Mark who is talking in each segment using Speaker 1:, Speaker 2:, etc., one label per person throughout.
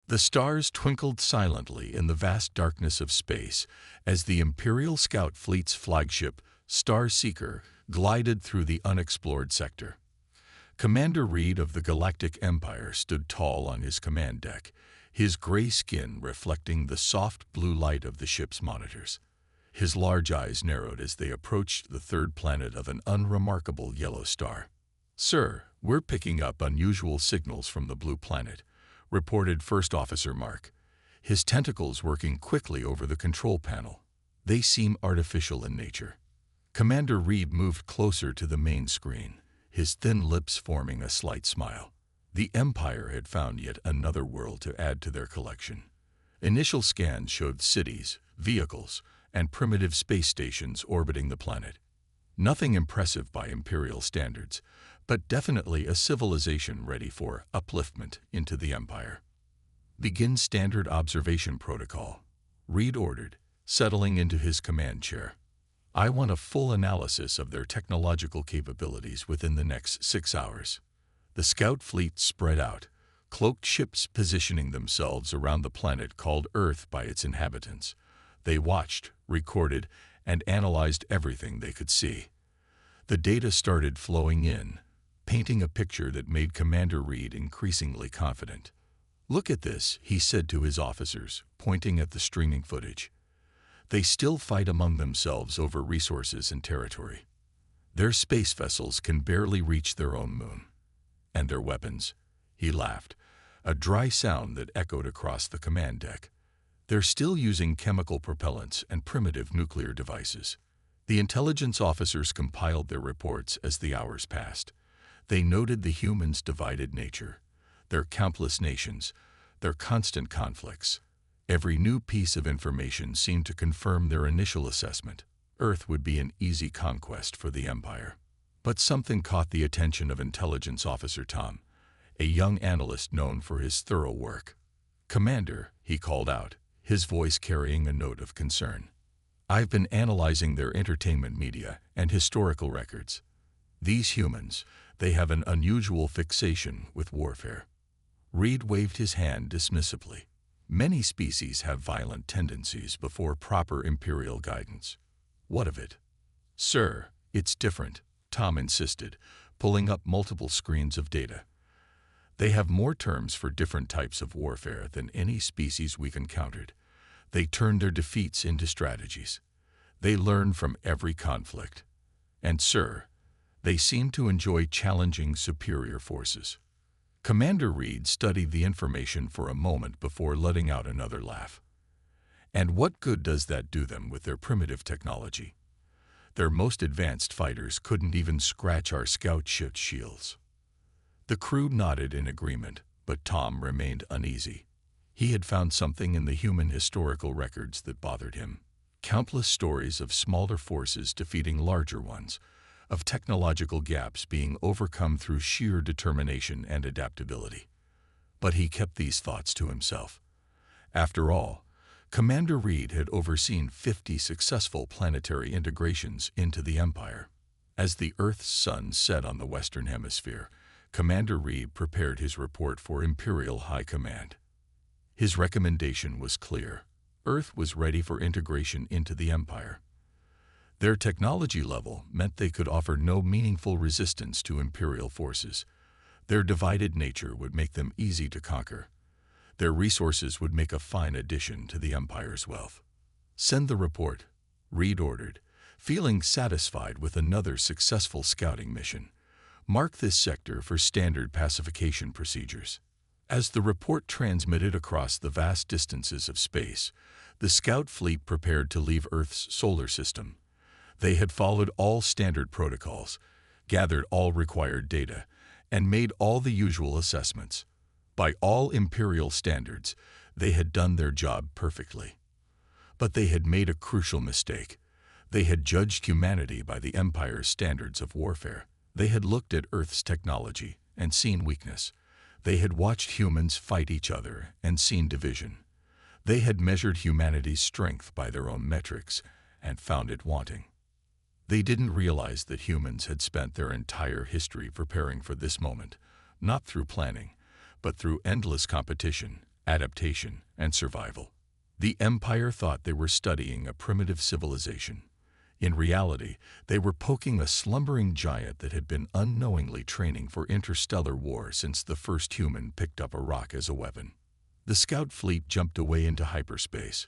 Speaker 1: The stars twinkled silently in the vast darkness of space as the Imperial Scout Fleet's flagship, Star Seeker, glided through the unexplored sector. Commander Reed of the Galactic Empire stood tall on his command deck, his gray skin reflecting the soft blue light of the ship's monitors. His large eyes narrowed as they approached the third planet of an unremarkable yellow star. "Sir, we're picking up unusual signals from the blue planet," reported First Officer Mark, his tentacles working quickly over the control panel. "They seem artificial in nature." Commander Reed moved closer to the main screen, his thin lips forming a slight smile. The Empire had found yet another world to add to their collection. Initial scans showed cities, vehicles, and primitive space stations orbiting the planet. Nothing impressive by Imperial standards, but definitely a civilization ready for upliftment into the Empire. "Begin standard observation protocol," Reed ordered, settling into his command chair. "I want a full analysis of their technological capabilities within the next 6 hours." The scout fleet spread out, cloaked ships positioning themselves around the planet called Earth by its inhabitants. They watched, recorded, and analyzed everything they could see. The data started flowing in, painting a picture that made Commander Reed increasingly confident. "Look at this," he said to his officers, pointing at the streaming footage. "They still fight among themselves over resources and territory. Their space vessels can barely reach their own moon. And their weapons," he laughed, a dry sound that echoed across the command deck. "They're still using chemical propellants and primitive nuclear devices." The intelligence officers compiled their reports as the hours passed. They noted the humans' divided nature, their countless nations, their constant conflicts. Every new piece of information seemed to confirm their initial assessment. Earth would be an easy conquest for the Empire. But something caught the attention of Intelligence Officer Tom, a young analyst known for his thorough work. "Commander," he called out, his voice carrying a note of concern. "I've been analyzing their entertainment media and historical records. These humans, they have an unusual fixation with warfare." Reed waved his hand dismissively. "Many species have violent tendencies before proper Imperial guidance." "What of it?" "Sir, it's different," Tom insisted, pulling up multiple screens of data. "They have more terms for different types of warfare than any species we've encountered. They turn their defeats into strategies. They learn from every conflict. And, sir, they seem to enjoy challenging superior forces." Commander Reed studied the information for a moment before letting out another laugh. "And what good does that do them with their primitive technology? Their most advanced fighters couldn't even scratch our scout ship shields." The crew nodded in agreement, but Tom remained uneasy. He had found something in the human historical records that bothered him. Countless stories of smaller forces defeating larger ones, of technological gaps being overcome through sheer determination and adaptability. But he kept these thoughts to himself. After all, Commander Reed had overseen 50 successful planetary integrations into the Empire. As the Earth's sun set on the Western Hemisphere, Commander Reed prepared his report for Imperial High Command. His recommendation was clear. Earth was ready for integration into the Empire. Their technology level meant they could offer no meaningful resistance to Imperial forces. Their divided nature would make them easy to conquer. Their resources would make a fine addition to the Empire's wealth. "Send the report," Reed ordered, feeling satisfied with another successful scouting mission. "Mark this sector for standard pacification procedures." As the report transmitted across the vast distances of space, the scout fleet prepared to leave Earth's solar system. They had followed all standard protocols, gathered all required data, and made all the usual assessments. By all Imperial standards, they had done their job perfectly. But they had made a crucial mistake. They had judged humanity by the Empire's standards of warfare. They had looked at Earth's technology and seen weakness. They had watched humans fight each other and seen division. They had measured humanity's strength by their own metrics and found it wanting. They didn't realize that humans had spent their entire history preparing for this moment, not through planning, but through endless competition adaptation, and survival. The Empire thought they were studying a primitive civilization. In reality, they were poking a slumbering giant that had been unknowingly training for interstellar war since the first human picked up a rock as a weapon. The scout fleet jumped away into hyperspace,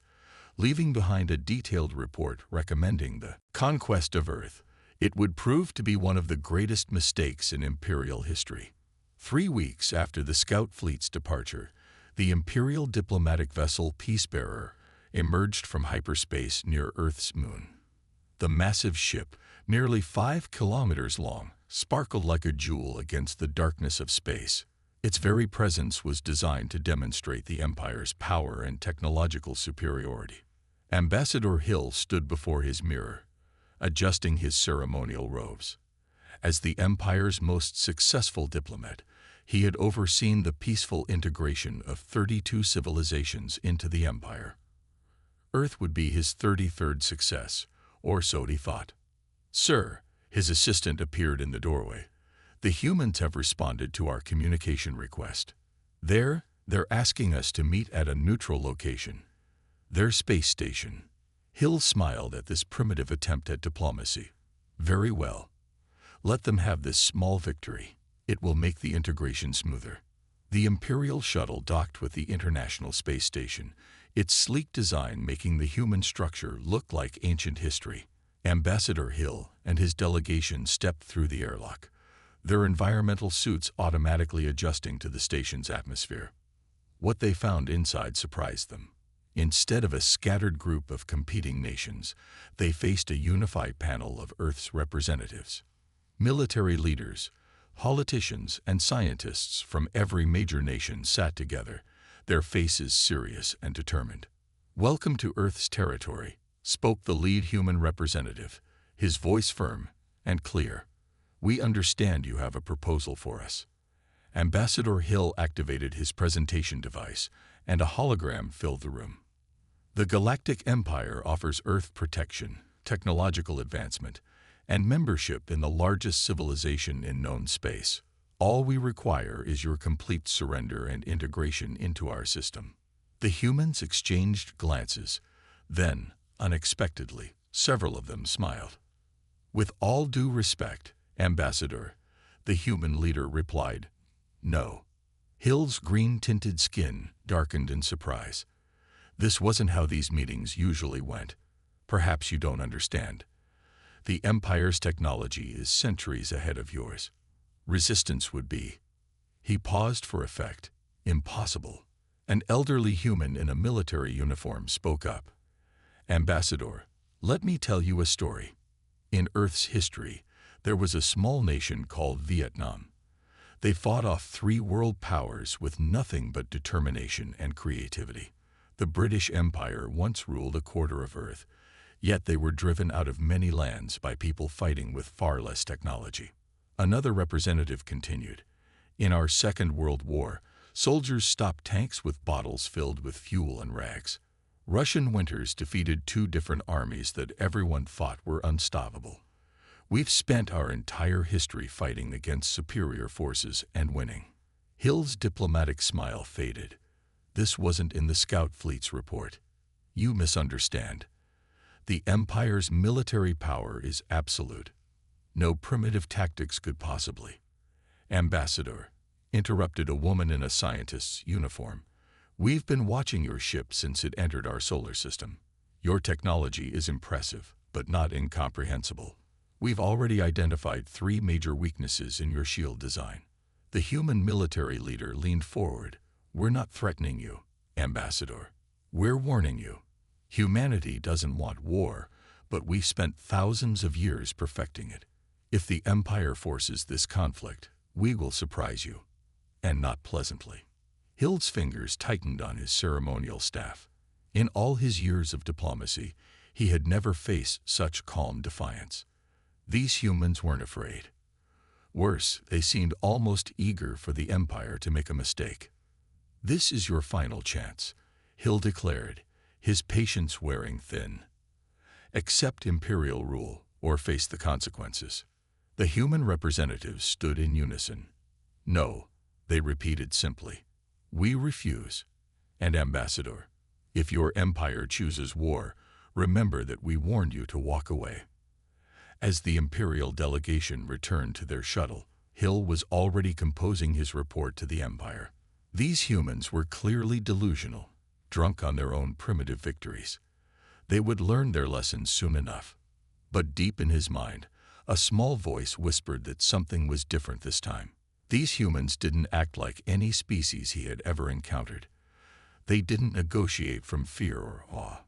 Speaker 1: leaving behind a detailed report recommending the conquest of Earth. It would prove to be one of the greatest mistakes in Imperial history. 3 weeks after the scout fleet's departure, the Imperial diplomatic vessel Peacebearer emerged from hyperspace near Earth's moon. The massive ship, nearly 5 kilometers long, sparkled like a jewel against the darkness of space. Its very presence was designed to demonstrate the Empire's power and technological superiority. Ambassador Hill stood before his mirror, adjusting his ceremonial robes. As the Empire's most successful diplomat, he had overseen the peaceful integration of 32 civilizations into the Empire. Earth would be his 33rd success, or so he thought. "Sir," his assistant appeared in the doorway, "the humans have responded to our communication request. They're asking us to meet at a neutral location. Their space station." Hill smiled at this primitive attempt at diplomacy. "Very well. Let them have this small victory. It will make the integration smoother." The Imperial shuttle docked with the International Space Station, its sleek design making the human structure look like ancient history. Ambassador Hill and his delegation stepped through the airlock, their environmental suits automatically adjusting to the station's atmosphere. What they found inside surprised them. Instead of a scattered group of competing nations, they faced a unified panel of Earth's representatives. Military leaders, politicians, and scientists from every major nation sat together, their faces serious and determined. "Welcome to Earth's territory," spoke the lead human representative, his voice firm and clear. "We understand you have a proposal for us." Ambassador Hill activated his presentation device, and a hologram filled the room. "The Galactic Empire offers Earth protection, technological advancement, and membership in the largest civilization in known space. All we require is your complete surrender and integration into our system." The humans exchanged glances. Then, unexpectedly, several of them smiled. "With all due respect, Ambassador," the human leader replied, "no." Hill's green-tinted skin darkened in surprise. "This wasn't how these meetings usually went. Perhaps you don't understand. The Empire's technology is centuries ahead of yours. Resistance would be—" He paused for effect. "Impossible." An elderly human in a military uniform spoke up. "Ambassador, let me tell you a story. In Earth's history, there was a small nation called Vietnam. They fought off 3 world powers with nothing but determination and creativity. The British Empire once ruled a quarter of Earth, yet they were driven out of many lands by people fighting with far less technology." Another representative continued, "In our Second World War, soldiers stopped tanks with bottles filled with fuel and rags. Russian winters defeated 2 different armies that everyone thought were unstoppable. We've spent our entire history fighting against superior forces and winning." Hill's diplomatic smile faded. "This wasn't in the scout fleet's report. You misunderstand. The Empire's military power is absolute. No primitive tactics could possibly—" "Ambassador," interrupted a woman in a scientist's uniform, "we've been watching your ship since it entered our solar system. Your technology is impressive, but not incomprehensible. We've already identified 3 major weaknesses in your shield design." The human military leader leaned forward. "We're not threatening you, Ambassador. We're warning you. Humanity doesn't want war, but we've spent thousands of years perfecting it. If the Empire forces this conflict, we will surprise you, and not pleasantly." Hill's fingers tightened on his ceremonial staff. In all his years of diplomacy, he had never faced such calm defiance. These humans weren't afraid. Worse, they seemed almost eager for the Empire to make a mistake. "This is your final chance," Hill declared, his patience wearing thin. "Accept Imperial rule or face the consequences." The human representatives stood in unison. "No," they repeated simply. "We refuse." And Ambassador, if your empire chooses war, remember that we warned you to walk away. As the Imperial delegation returned to their shuttle, Hill was already composing his report to the Empire. These humans were clearly delusional, drunk on their own primitive victories. They would learn their lessons soon enough. But deep in his mind, a small voice whispered that something was different this time. These humans didn't act like any species he had ever encountered. They didn't negotiate from fear or awe.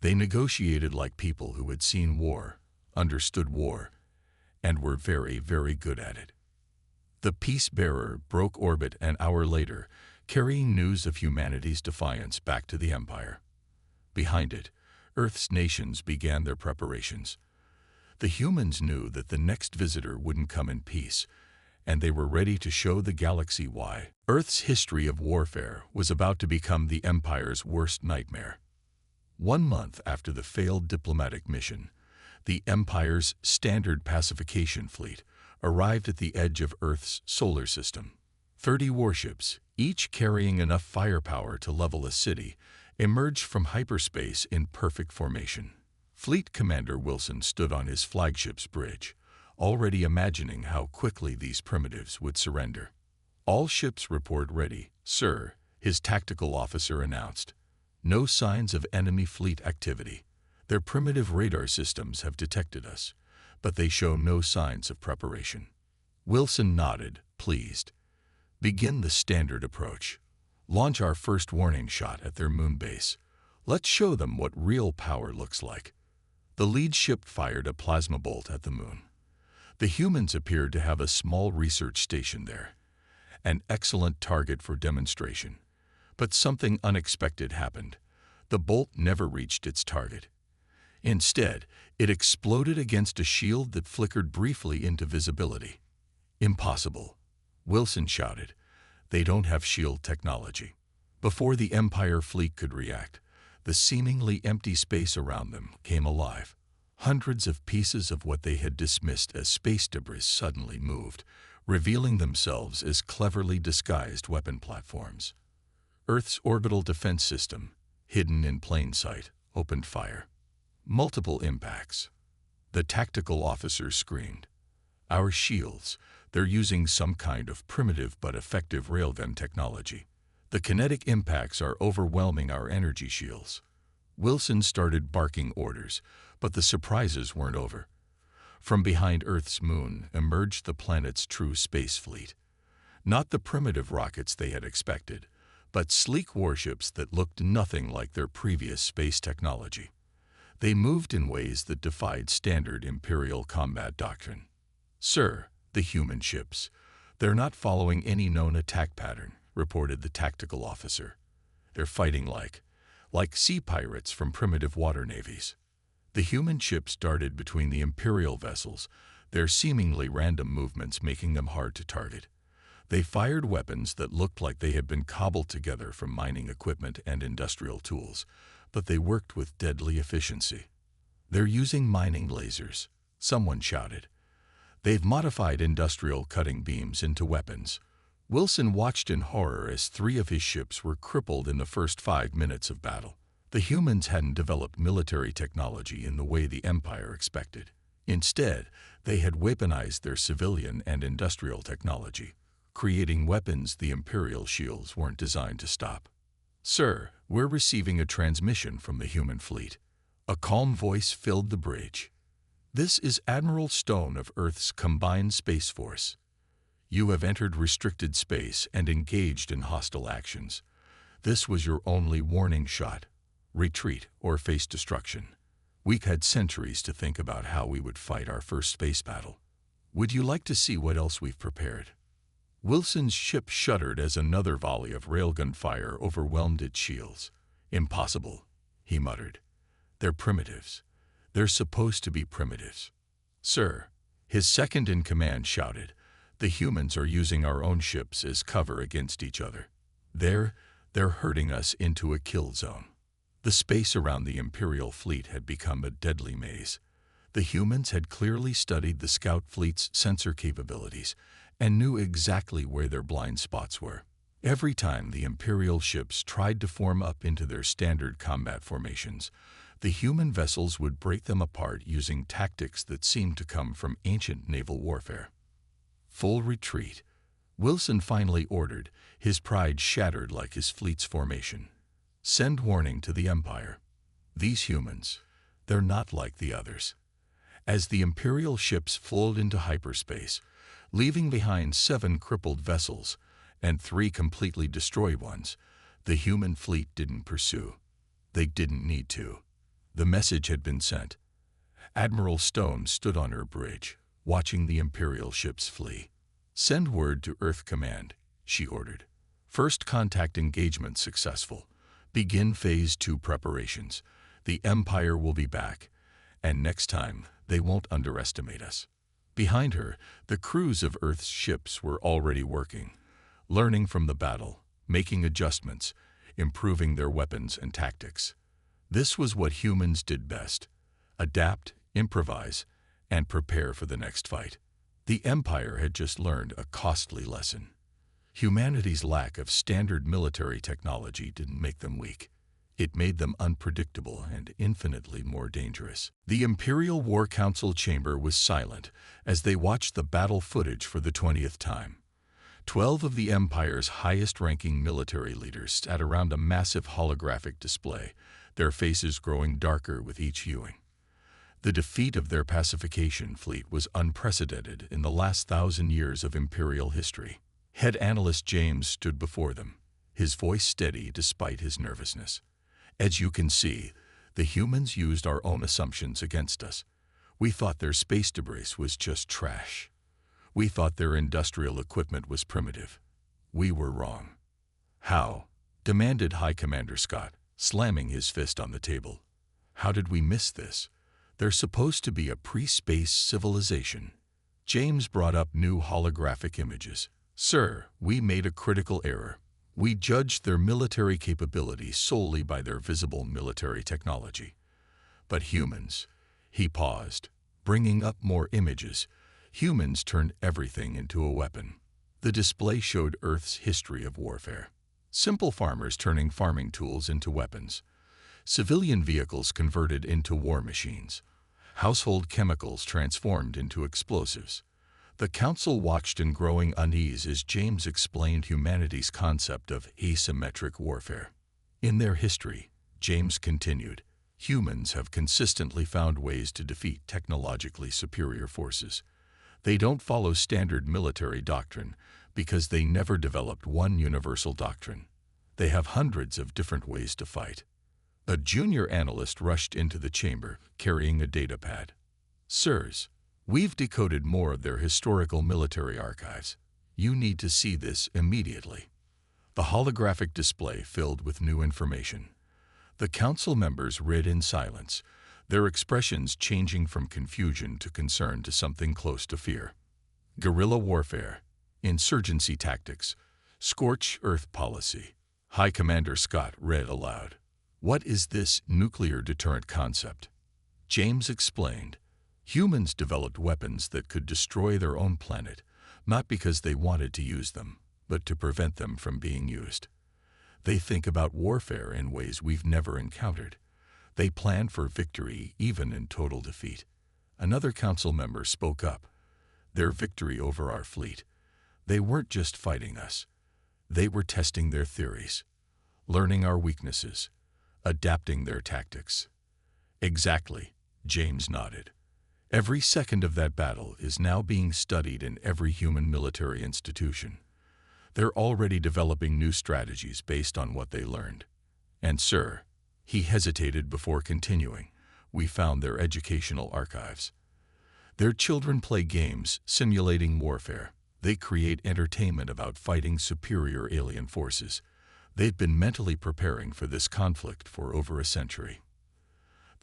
Speaker 1: They negotiated like people who had seen war, understood war, and were very, very good at it. The Peace Bearer broke orbit an hour later, carrying news of humanity's defiance back to the Empire. Behind it, Earth's nations began their preparations. The humans knew that the next visitor wouldn't come in peace, and they were ready to show the galaxy why. Earth's history of warfare was about to become the Empire's worst nightmare. 1 month after the failed diplomatic mission, the Empire's standard pacification fleet arrived at the edge of Earth's solar system. 30 warships, each carrying enough firepower to level a city, emerged from hyperspace in perfect formation. Fleet Commander Wilson stood on his flagship's bridge, already imagining how quickly these primitives would surrender. "All ships report ready, sir," his tactical officer announced. "No signs of enemy fleet activity. Their primitive radar systems have detected us, but they show no signs of preparation." Wilson nodded, pleased. "Begin the standard approach. Launch our first warning shot at their moon base. Let's show them what real power looks like." The lead ship fired a plasma bolt at the moon. The humans appeared to have a small research station there, an excellent target for demonstration. But something unexpected happened. The bolt never reached its target. Instead, it exploded against a shield that flickered briefly into visibility. "Impossible," Wilson shouted. "They don't have shield technology." Before the Empire fleet could react, the seemingly empty space around them came alive. Hundreds of pieces of what they had dismissed as space debris suddenly moved, revealing themselves as cleverly disguised weapon platforms. Earth's orbital defense system, hidden in plain sight, opened fire. Multiple impacts. The tactical officer screamed. "Our shields, they're using some kind of primitive but effective railgun technology. The kinetic impacts are overwhelming our energy shields." Wilson started barking orders, but the surprises weren't over. From behind Earth's moon emerged the planet's true space fleet. Not the primitive rockets they had expected, but sleek warships that looked nothing like their previous space technology. They moved in ways that defied standard Imperial combat doctrine. "Sir, the human ships, they're not following any known attack pattern," reported the tactical officer. "They're fighting like sea pirates from primitive water navies." The human ships darted between the Imperial vessels, their seemingly random movements making them hard to target. They fired weapons that looked like they had been cobbled together from mining equipment and industrial tools, but they worked with deadly efficiency. "They're using mining lasers," someone shouted. "They've modified industrial cutting beams into weapons." Wilson watched in horror as 3 of his ships were crippled in the first 5 minutes of battle. The humans hadn't developed military technology in the way the Empire expected. Instead, they had weaponized their civilian and industrial technology, creating weapons the Imperial shields weren't designed to stop. "Sir, we're receiving a transmission from the human fleet." A calm voice filled the bridge. "This is Admiral Stone of Earth's Combined Space Force. You have entered restricted space and engaged in hostile actions. This was your only warning shot. Retreat or face destruction. We've had centuries to think about how we would fight our first space battle. Would you like to see what else we've prepared?" Wilson's ship shuddered as another volley of railgun fire overwhelmed its shields. "Impossible," he muttered. "They're primitives. They're supposed to be primitives." "Sir," his second-in-command shouted, "the humans are using our own ships as cover against each other. They're herding us into a kill zone." The space around the Imperial fleet had become a deadly maze. The humans had clearly studied the scout fleet's sensor capabilities and knew exactly where their blind spots were. Every time the Imperial ships tried to form up into their standard combat formations, the human vessels would break them apart using tactics that seemed to come from ancient naval warfare. Full retreat, Wilson finally ordered, his pride shattered like his fleet's formation. Send warning to the Empire. These humans, they're not like the others. As the Imperial ships flowed into hyperspace, leaving behind 7 crippled vessels and 3 completely destroyed ones, the human fleet didn't pursue. They didn't need to. The message had been sent. Admiral Stone stood on her bridge, watching the Imperial ships flee. Send word to Earth Command, she ordered. First contact engagement successful. Begin Phase 2 preparations. The Empire will be back, and next time they won't underestimate us. Behind her, the crews of Earth's ships were already working, learning from the battle, making adjustments, improving their weapons and tactics. This was what humans did best: adapt, improvise, and prepare for the next fight. The Empire had just learned a costly lesson. Humanity's lack of standard military technology didn't make them weak. It made them unpredictable and infinitely more dangerous. The Imperial War Council chamber was silent as they watched the battle footage for the 20th time. 12 of the Empire's highest-ranking military leaders sat around a massive holographic display, their faces growing darker with each viewing. The defeat of their pacification fleet was unprecedented in the last 1,000 years of Imperial history. Head Analyst James stood before them, his voice steady despite his nervousness. As you can see, the humans used our own assumptions against us. We thought their space debris was just trash. We thought their industrial equipment was primitive. We were wrong. How? Demanded High Commander Scott, slamming his fist on the table. How did we miss this? They're supposed to be a pre-space civilization. James brought up new holographic images. Sir, we made a critical error. We judged their military capability solely by their visible military technology. But humans, he paused, bringing up more images. Humans turned everything into a weapon. The display showed Earth's history of warfare. Simple farmers turning farming tools into weapons. Civilian vehicles converted into war machines. Household chemicals transformed into explosives. The Council watched in growing unease as James explained humanity's concept of asymmetric warfare. In their history, James continued, humans have consistently found ways to defeat technologically superior forces. They don't follow standard military doctrine because they never developed one universal doctrine. They have hundreds of different ways to fight. A junior analyst rushed into the chamber, carrying a datapad. Sirs, we've decoded more of their historical military archives. You need to see this immediately. The holographic display filled with new information. The council members read in silence, their expressions changing from confusion to concern to something close to fear. Guerrilla warfare, insurgency tactics, scorched earth policy. High Commander Scott read aloud. What is this nuclear deterrent concept? James explained. Humans developed weapons that could destroy their own planet, not because they wanted to use them, but to prevent them from being used. They think about warfare in ways we've never encountered. They plan for victory even in total defeat. Another council member spoke up. Their victory over our fleet. They weren't just fighting us. They were testing their theories, learning our weaknesses, adapting their tactics. Exactly, James nodded. Every second of that battle is now being studied in every human military institution. They're already developing new strategies based on what they learned. And sir, he hesitated before continuing, we found their educational archives. Their children play games simulating warfare. They create entertainment about fighting superior alien forces. They'd been mentally preparing for this conflict for over a century.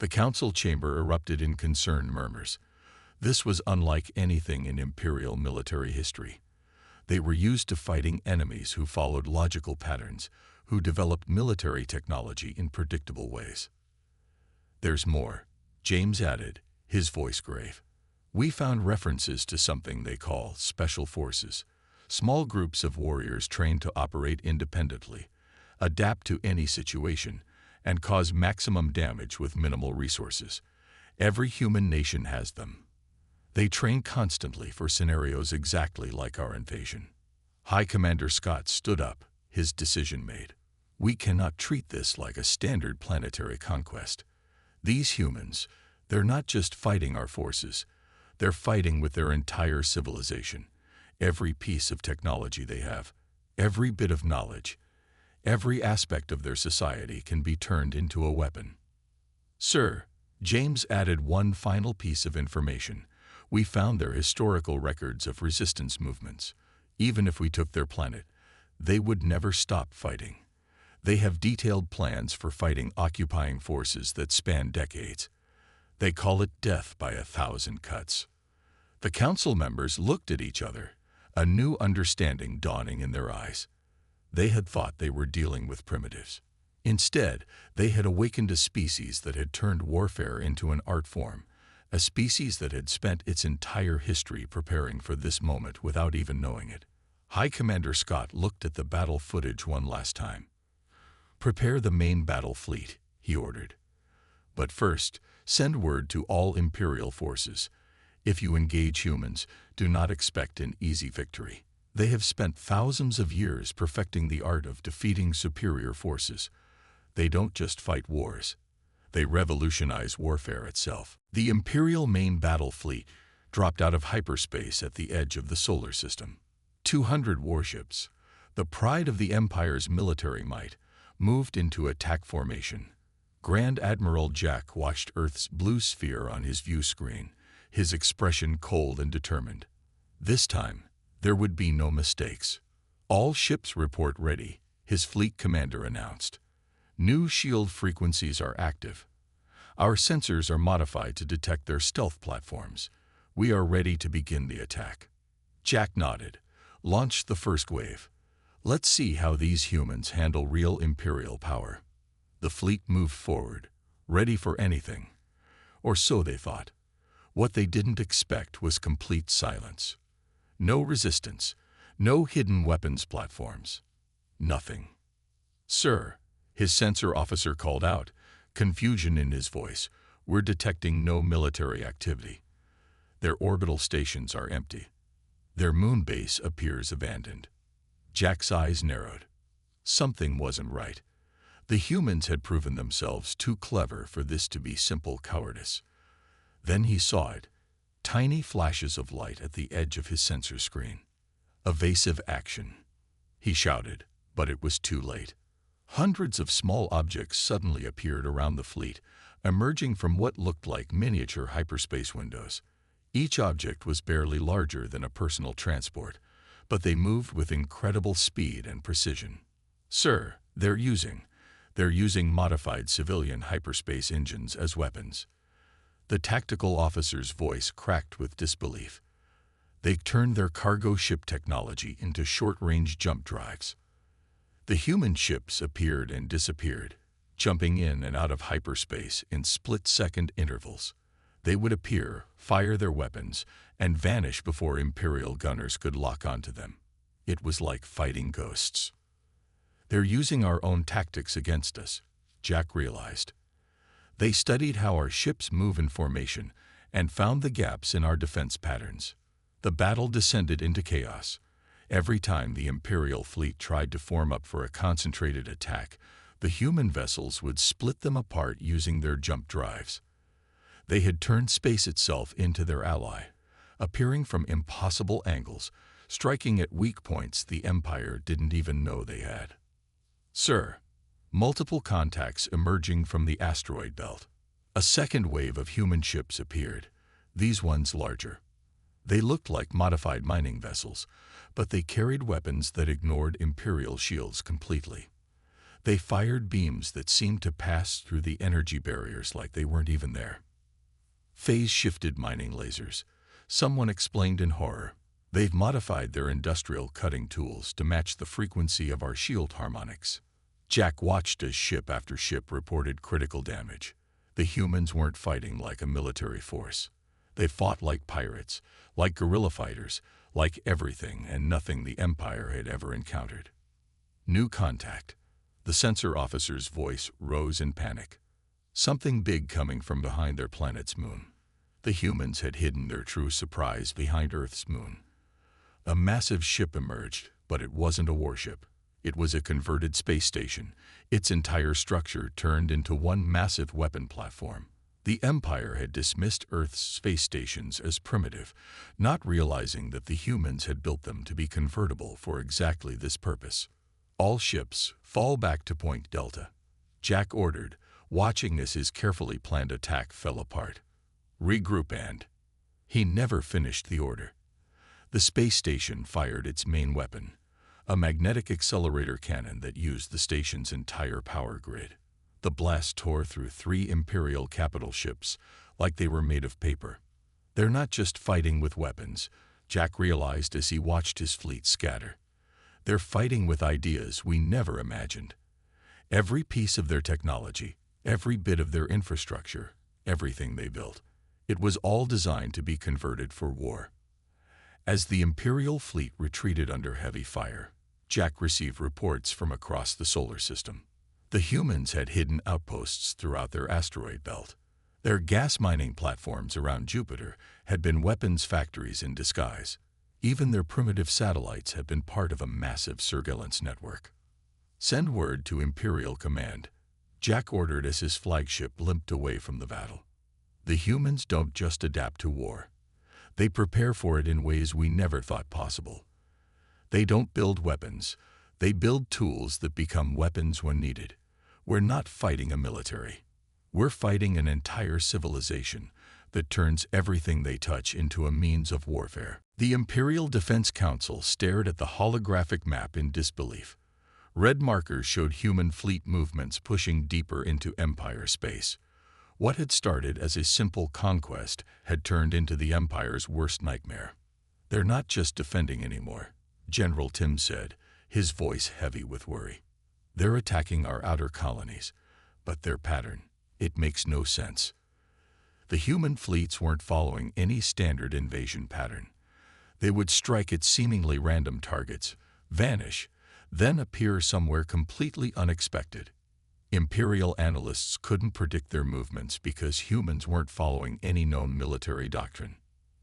Speaker 1: The council chamber erupted in concerned murmurs. This was unlike anything in Imperial military history. They were used to fighting enemies who followed logical patterns, who developed military technology in predictable ways. There's more, James added, his voice grave. We found references to something they call special forces, Small groups of warriors trained to operate independently, adapt to any situation, and cause maximum damage with minimal resources. Every human nation has them. They train constantly for scenarios exactly like our invasion. High Commander Scott stood up, his decision made. We cannot treat this like a standard planetary conquest. These humans, they're not just fighting our forces, they're fighting with their entire civilization. Every piece of technology they have, every bit of knowledge, every aspect of their society can be turned into a weapon. Sir, James added one final piece of information. We found their historical records of resistance movements. Even if we took their planet, they would never stop fighting. They have detailed plans for fighting occupying forces that span decades. They call it death by 1,000 cuts. The council members looked at each other, a new understanding dawning in their eyes. They had thought they were dealing with primitives. Instead, they had awakened a species that had turned warfare into an art form, a species that had spent its entire history preparing for this moment without even knowing it. High Commander Scott looked at the battle footage one last time. Prepare the main battle fleet, he ordered. But first, send word to all Imperial forces. If you engage humans, do not expect an easy victory. They have spent thousands of years perfecting the art of defeating superior forces. They don't just fight wars. They revolutionize warfare itself. The Imperial main battle fleet dropped out of hyperspace at the edge of the solar system. 200 warships, the pride of the Empire's military might, moved into attack formation. Grand Admiral Jack watched Earth's blue sphere on his view screen, his expression cold and determined. This time, there would be no mistakes. All ships report ready, his fleet commander announced. New shield frequencies are active. Our sensors are modified to detect their stealth platforms. We are ready to begin the attack. Jack nodded. Launch the first wave. Let's see how these humans handle real Imperial power. The fleet moved forward, ready for anything. Or so they thought. What they didn't expect was complete silence. No resistance, no hidden weapons platforms. Nothing. Sir, his sensor officer called out, confusion in his voice. We're detecting no military activity. Their orbital stations are empty. Their moon base appears abandoned. Jack's eyes narrowed. Something wasn't right. The humans had proven themselves too clever for this to be simple cowardice. Then he saw it, tiny flashes of light at the edge of his sensor screen. Evasive action. He shouted, but it was too late. Hundreds of small objects suddenly appeared around the fleet, emerging from what looked like miniature hyperspace windows. Each object was barely larger than a personal transport, but they moved with incredible speed and precision. Sir, they're using modified civilian hyperspace engines as weapons. The tactical officer's voice cracked with disbelief. They turned their cargo ship technology into short-range jump drives. The human ships appeared and disappeared, jumping in and out of hyperspace in split-second intervals. They would appear, fire their weapons, and vanish before Imperial gunners could lock onto them. It was like fighting ghosts. They're using our own tactics against us, Jack realized. They studied how our ships move in formation and found the gaps in our defense patterns. The battle descended into chaos. Every time the Imperial fleet tried to form up for a concentrated attack, the human vessels would split them apart using their jump drives. They had turned space itself into their ally, appearing from impossible angles, striking at weak points the Empire didn't even know they had. Sir, multiple contacts emerging from the asteroid belt. A second wave of human ships appeared, these ones larger. They looked like modified mining vessels, but they carried weapons that ignored Imperial shields completely. They fired beams that seemed to pass through the energy barriers like they weren't even there. Phase-shifted mining lasers, someone explained in horror. They've modified their industrial cutting tools to match the frequency of our shield harmonics. Jack watched as ship after ship reported critical damage. The humans weren't fighting like a military force. They fought like pirates, like guerrilla fighters, like everything and nothing the Empire had ever encountered. New contact. The sensor officer's voice rose in panic. Something big coming from behind their planet's moon. The humans had hidden their true surprise behind Earth's moon. A massive ship emerged, but it wasn't a warship. It was a converted space station, its entire structure turned into one massive weapon platform. The Empire had dismissed Earth's space stations as primitive, not realizing that the humans had built them to be convertible for exactly this purpose. All ships, fall back to Point Delta. Jack ordered, watching as his carefully planned attack fell apart. Regroup and... He never finished the order. The space station fired its main weapon, a magnetic accelerator cannon that used the station's entire power grid. The blast tore through 3 Imperial capital ships like they were made of paper. They're not just fighting with weapons, Jack realized as he watched his fleet scatter. They're fighting with ideas we never imagined. Every piece of their technology, every bit of their infrastructure, everything they built, it was all designed to be converted for war. As the Imperial fleet retreated under heavy fire, Jack received reports from across the solar system. The humans had hidden outposts throughout their asteroid belt. Their gas mining platforms around Jupiter had been weapons factories in disguise. Even their primitive satellites had been part of a massive surveillance network. Send word to Imperial Command, Jack ordered as his flagship limped away from the battle. The humans don't just adapt to war. They prepare for it in ways we never thought possible. They don't build weapons. They build tools that become weapons when needed. We're not fighting a military. We're fighting an entire civilization that turns everything they touch into a means of warfare. The Imperial Defense Council stared at the holographic map in disbelief. Red markers showed human fleet movements pushing deeper into Empire space. What had started as a simple conquest had turned into the Empire's worst nightmare. They're not just defending anymore, General Tim said, his voice heavy with worry. They're attacking our outer colonies, but their pattern, it makes no sense. The human fleets weren't following any standard invasion pattern. They would strike at seemingly random targets, vanish, then appear somewhere completely unexpected. Imperial analysts couldn't predict their movements because humans weren't following any known military doctrine.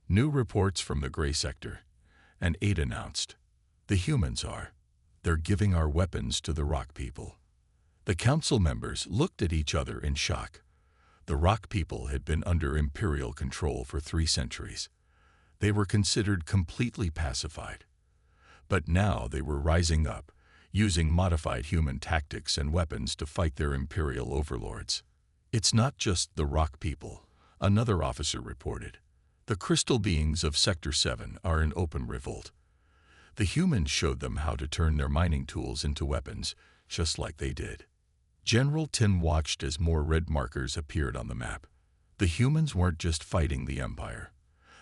Speaker 1: New reports from the Gray Sector, and Aid announced, the humans are. They're giving our weapons to the Rock people. The council members looked at each other in shock. The Rock people had been under Imperial control for 3 centuries. They were considered completely pacified. But now they were rising up, using modified human tactics and weapons to fight their Imperial overlords. It's not just the Rock people, another officer reported. The crystal beings of Sector 7 are in open revolt. The humans showed them how to turn their mining tools into weapons, just like they did. General Tin watched as more red markers appeared on the map. The humans weren't just fighting the Empire.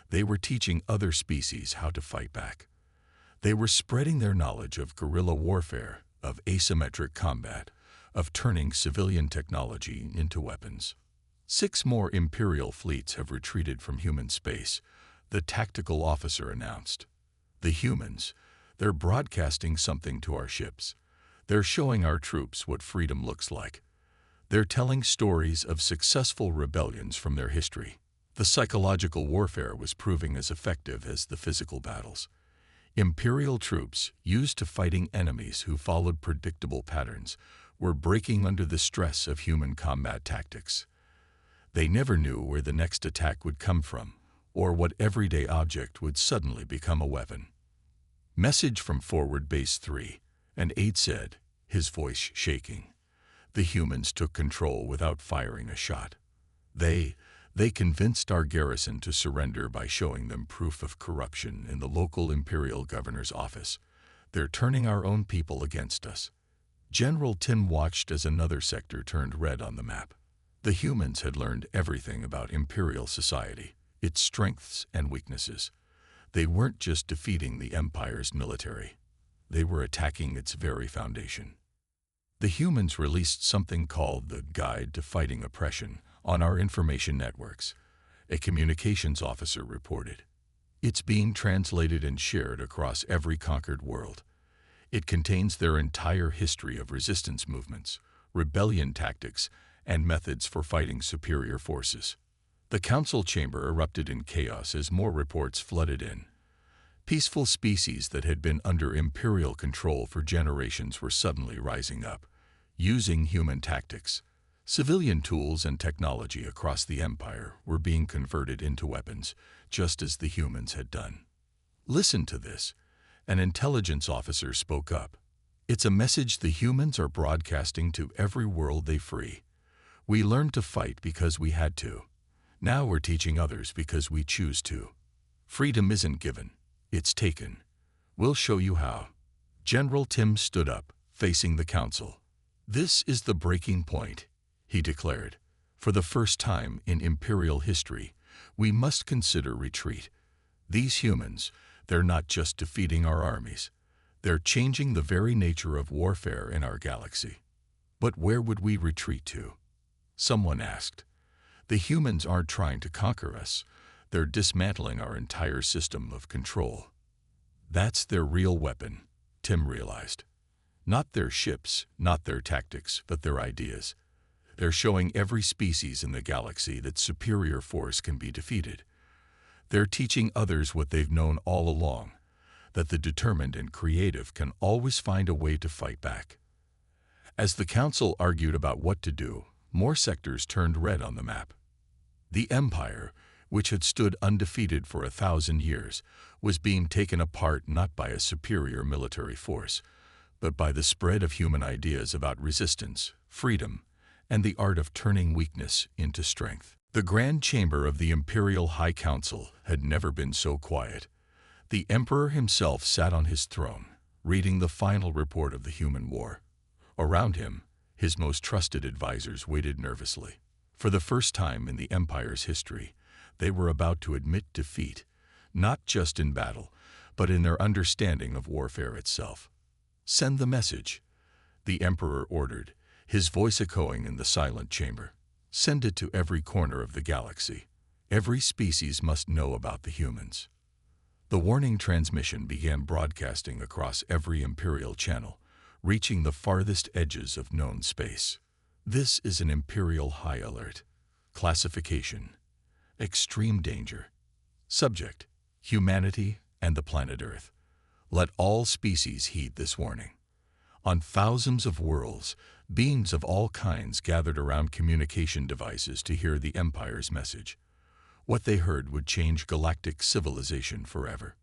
Speaker 1: They were teaching other species how to fight back. They were spreading their knowledge of guerrilla warfare, of asymmetric combat, of turning civilian technology into weapons. 6 more Imperial fleets have retreated from human space, the tactical officer announced. The humans, they're broadcasting something to our ships. They're showing our troops what freedom looks like. They're telling stories of successful rebellions from their history. The psychological warfare was proving as effective as the physical battles. Imperial troops, used to fighting enemies who followed predictable patterns, were breaking under the stress of human combat tactics. They never knew where the next attack would come from, or what everyday object would suddenly become a weapon. Message from Forward Base 3, and Aid said, his voice shaking. The humans took control without firing a shot. They convinced our garrison to surrender by showing them proof of corruption in the local Imperial governor's office. They're turning our own people against us. General Tin watched as another sector turned red on the map. The humans had learned everything about Imperial society, its strengths and weaknesses. They weren't just defeating the Empire's military. They were attacking its very foundation. The humans released something called the Guide to Fighting Oppression on our information networks, a communications officer reported. It's being translated and shared across every conquered world. It contains their entire history of resistance movements, rebellion tactics, and methods for fighting superior forces. The council chamber erupted in chaos as more reports flooded in. Peaceful species that had been under imperial control for generations were suddenly rising up, using human tactics. Civilian tools and technology across the empire were being converted into weapons, just as the humans had done. Listen to this. An intelligence officer spoke up. It's a message the humans are broadcasting to every world they free. We learned to fight because we had to. Now we're teaching others because we choose to. Freedom isn't given, it's taken. We'll show you how. General Tim stood up, facing the council. This is the breaking point, he declared. For the first time in Imperial history, we must consider retreat. These humans, they're not just defeating our armies. They're changing the very nature of warfare in our galaxy. But where would we retreat to? Someone asked. The humans aren't trying to conquer us. They're dismantling our entire system of control. That's their real weapon, Tim realized. Not their ships, not their tactics, but their ideas. They're showing every species in the galaxy that superior force can be defeated. They're teaching others what they've known all along, that the determined and creative can always find a way to fight back. As the council argued about what to do, more sectors turned red on the map. The Empire, which had stood undefeated for 1,000 years, was being taken apart not by a superior military force, but by the spread of human ideas about resistance, freedom, and the art of turning weakness into strength. The Grand Chamber of the Imperial High Council had never been so quiet. The Emperor himself sat on his throne, reading the final report of the human war. Around him, his most trusted advisors waited nervously. For the first time in the Empire's history, they were about to admit defeat, not just in battle, but in their understanding of warfare itself. Send the message, the Emperor ordered, his voice echoing in the silent chamber. Send it to every corner of the galaxy. Every species must know about the humans. The warning transmission began broadcasting across every Imperial channel, reaching the farthest edges of known space. This is an Imperial High Alert. Classification: Extreme Danger. Subject: Humanity and the planet Earth. Let all species heed this warning. On thousands of worlds, beings of all kinds gathered around communication devices to hear the Empire's message. What they heard would change galactic civilization forever.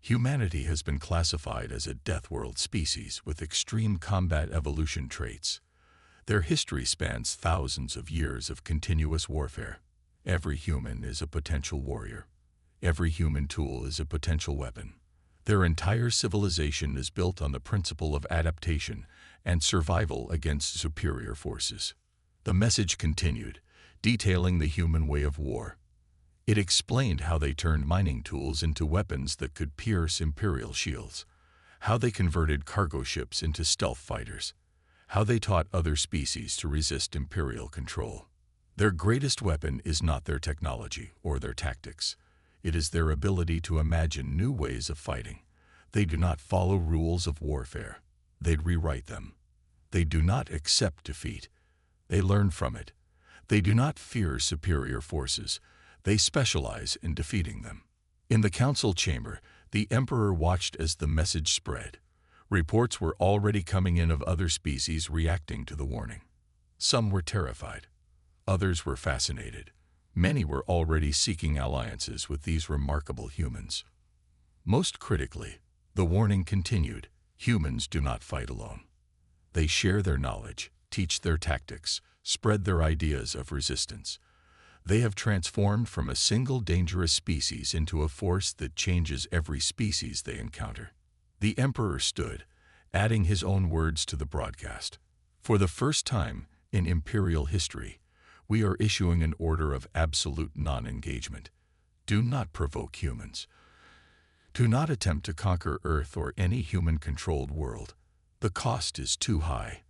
Speaker 1: Humanity has been classified as a death world species with extreme combat evolution traits. Their history spans thousands of years of continuous warfare. Every human is a potential warrior. Every human tool is a potential weapon. Their entire civilization is built on the principle of adaptation and survival against superior forces. The message continued, detailing the human way of war. It explained how they turned mining tools into weapons that could pierce Imperial shields, how they converted cargo ships into stealth fighters, how they taught other species to resist Imperial control. Their greatest weapon is not their technology or their tactics. It is their ability to imagine new ways of fighting. They do not follow rules of warfare. They rewrite them. They do not accept defeat. They learn from it. They do not fear superior forces. They specialize in defeating them. In the council chamber, the Emperor watched as the message spread. Reports were already coming in of other species reacting to the warning. Some were terrified. Others were fascinated. Many were already seeking alliances with these remarkable humans. Most critically, the warning continued: humans do not fight alone. They share their knowledge, teach their tactics, spread their ideas of resistance. They have transformed from a single dangerous species into a force that changes every species they encounter. The Emperor stood, adding his own words to the broadcast. For the first time in Imperial history, we are issuing an order of absolute non-engagement. Do not provoke humans. Do not attempt to conquer Earth or any human-controlled world. The cost is too high.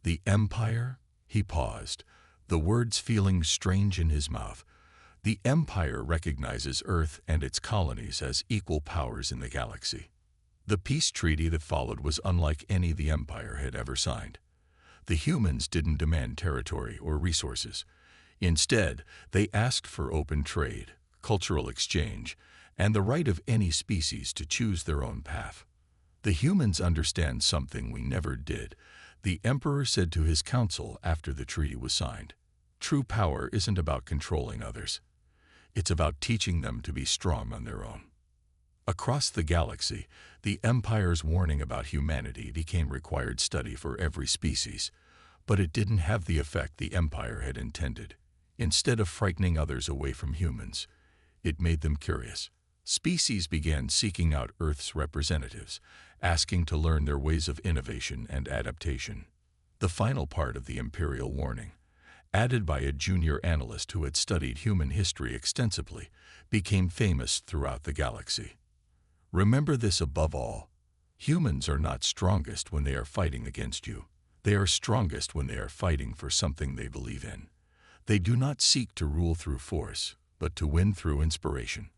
Speaker 1: The Empire, he paused, the words feeling strange in his mouth. The Empire recognizes Earth and its colonies as equal powers in the galaxy. The peace treaty that followed was unlike any the Empire had ever signed. The humans didn't demand territory or resources. Instead, they asked for open trade, cultural exchange, and the right of any species to choose their own path. The humans understand something we never did, the Emperor said to his council after the treaty was signed. True power isn't about controlling others. It's about teaching them to be strong on their own. Across the galaxy, the Empire's warning about humanity became required study for every species, but it didn't have the effect the Empire had intended. Instead of frightening others away from humans, it made them curious. Species began seeking out Earth's representatives, asking to learn their ways of innovation and adaptation. The final part of the Imperial warning, added by a junior analyst who had studied human history extensively, became famous throughout the galaxy. Remember this above all. Humans are not strongest when they are fighting against you. They are strongest when they are fighting for something they believe in. They do not seek to rule through force, but to win through inspiration.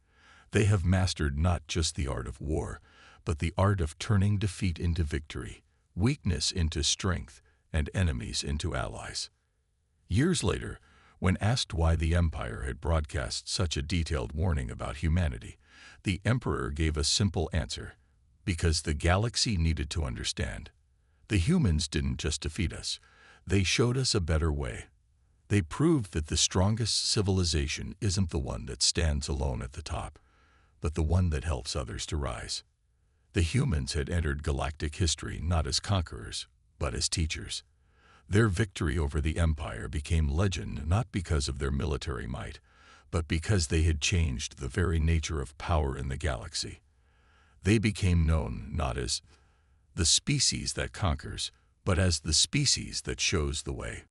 Speaker 1: They have mastered not just the art of war, but the art of turning defeat into victory, weakness into strength, and enemies into allies. Years later, when asked why the Empire had broadcast such a detailed warning about humanity, the Emperor gave a simple answer: because the galaxy needed to understand. The humans didn't just defeat us, they showed us a better way. They proved that the strongest civilization isn't the one that stands alone at the top, but the one that helps others to rise. The humans had entered galactic history not as conquerors, but as teachers. Their victory over the Empire became legend not because of their military might, but because they had changed the very nature of power in the galaxy. They became known not as the species that conquers, but as the species that shows the way.